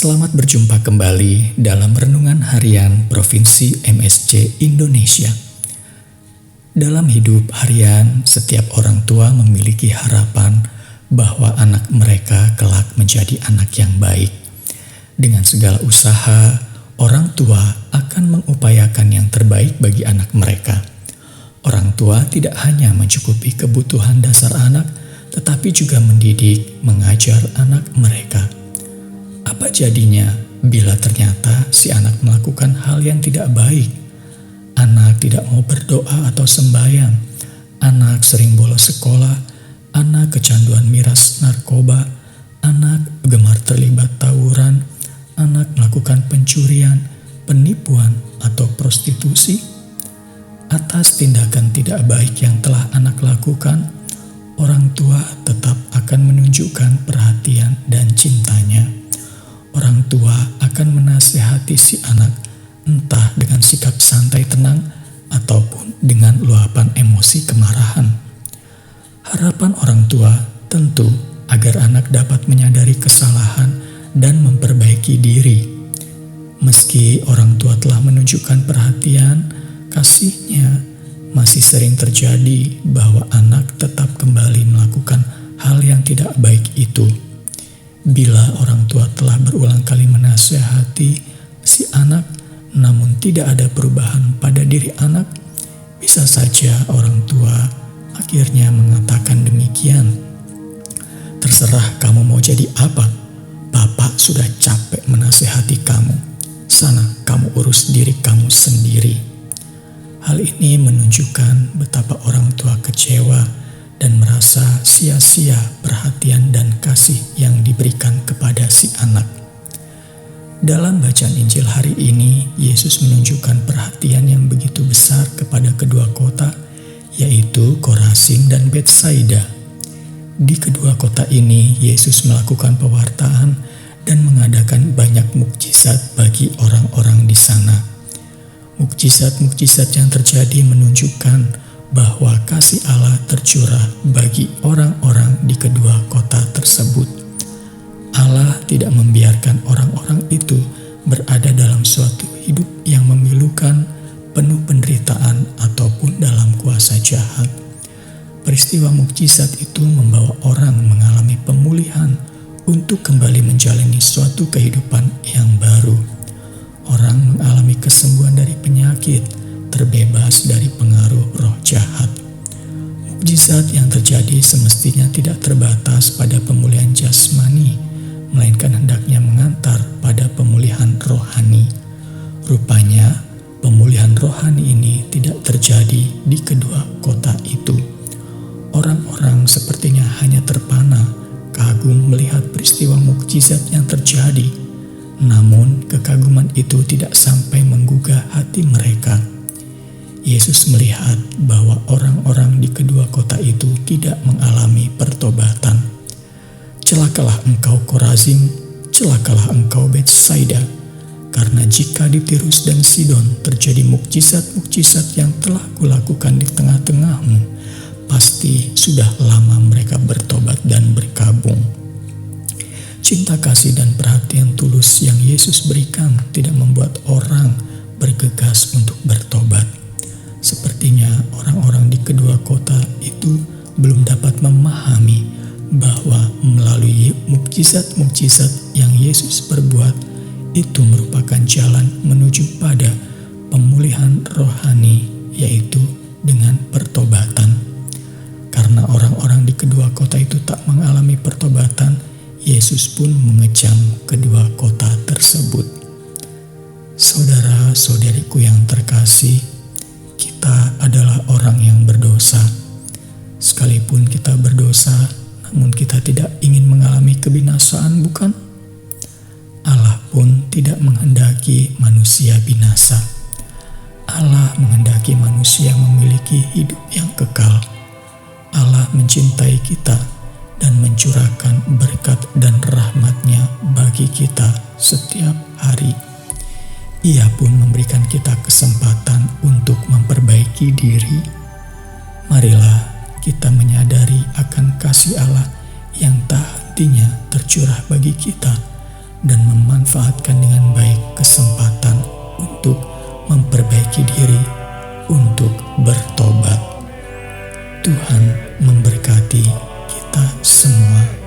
Selamat berjumpa kembali dalam Renungan Harian Provinsi MSC Indonesia. Dalam hidup harian, setiap orang tua memiliki harapan bahwa anak mereka kelak menjadi anak yang baik. Dengan segala usaha, orang tua akan mengupayakan yang terbaik bagi anak mereka. Orang tua tidak hanya mencukupi kebutuhan dasar anak, tetapi juga mendidik, mengajar anak mereka. Apa jadinya bila ternyata si anak melakukan hal yang tidak baik? Anak tidak mau berdoa atau sembahyang, anak sering bolos sekolah, anak kecanduan miras narkoba, anak gemar terlibat tawuran, anak melakukan pencurian, penipuan, atau prostitusi. Atas tindakan tidak baik yang telah anak lakukan, orang tua tetap akan menunjukkan perhatian dan cintanya. Orang tua akan menasihati si anak, entah dengan sikap santai tenang ataupun dengan luapan emosi kemarahan. Harapan orang tua tentu agar anak dapat menyadari kesalahan dan memperbaiki diri. Meski orang tua telah menunjukkan perhatian, kasihnya, masih sering terjadi bahwa anak tetap kembali melakukan hal yang tidak baik itu. Bila orang tua telah berulang kali menasihati si anak, namun tidak ada perubahan pada diri anak, bisa saja orang tua akhirnya mengatakan demikian. Terserah kamu mau jadi apa, Bapak sudah capek menasihati kamu. Sana kamu urus diri kamu sendiri. Hal ini menunjukkan betapa orang tua kecewa dan merasa sia-sia perhatian dan kasih yang diberikan kepada si anak. Dalam bacaan Injil hari ini, Yesus menunjukkan perhatian yang begitu besar kepada kedua kota, yaitu Korazim dan Betsaida. Di kedua kota ini, Yesus melakukan pewartaan dan mengadakan banyak mukjizat bagi orang-orang di sana. Mukjizat-mukjizat yang terjadi menunjukkan bahwa kasih Allah tercurah bagi orang-orang di kedua kota tersebut. Allah tidak membiarkan orang-orang itu berada dalam suatu hidup yang memilukan, penuh penderitaan, ataupun dalam kuasa jahat. Peristiwa mukjizat itu membawa orang mengalami pemulihan untuk kembali menjalani suatu kehidupan yang baru. Orang mengalami kesembuhan dari penyakit, terbebas dari pengaruh roh jahat. Mukjizat yang terjadi semestinya tidak terbatas pada pemulihan jasmani, melainkan hendaknya mengantar pada pemulihan rohani. Rupanya, pemulihan rohani ini tidak terjadi di kedua kota itu. Orang-orang sepertinya hanya terpana, kagum melihat peristiwa mukjizat yang terjadi. Namun, kekaguman itu tidak sampai menggugah hati mereka. Yesus melihat bahwa orang-orang di kedua kota itu tidak mengalami pertobatan. Celakalah engkau Korazim, celakalah engkau Betsaida, karena jika di Tirus dan Sidon terjadi mukjizat-mukjizat yang telah kulakukan di tengah-tengahmu, pasti sudah lama mereka bertobat dan berkabung. Cinta kasih dan perhatian tulus yang Yesus berikan tidak membuat orang bergegas untuk bertobat. Sepertinya orang-orang di kedua kota itu belum dapat memahami bahwa melalui mukjizat-mukjizat yang Yesus perbuat itu merupakan jalan menuju pada pemulihan rohani, yaitu dengan pertobatan. Karena orang-orang di kedua kota itu tak mengalami pertobatan, Yesus pun mengecam kedua kota tersebut. Saudara-saudariku yang terkasih, kita adalah orang yang berdosa. Sekalipun kita berdosa, namun kita tidak ingin mengalami kebinasaan, bukan? Allah pun tidak menghendaki manusia binasa. Allah menghendaki manusia memiliki hidup yang kekal. Allah mencintai kita dan mencurahkan berkat dan rahmat-Nya bagi kita setiap hari. Ia pun memberikan kita kesempatan untuk memperbaiki diri. Marilah kita menyadari akan kasih Allah yang tak hentinya tercurah bagi kita, dan memanfaatkan dengan baik kesempatan untuk memperbaiki diri, untuk bertobat. Tuhan memberkati kita semua.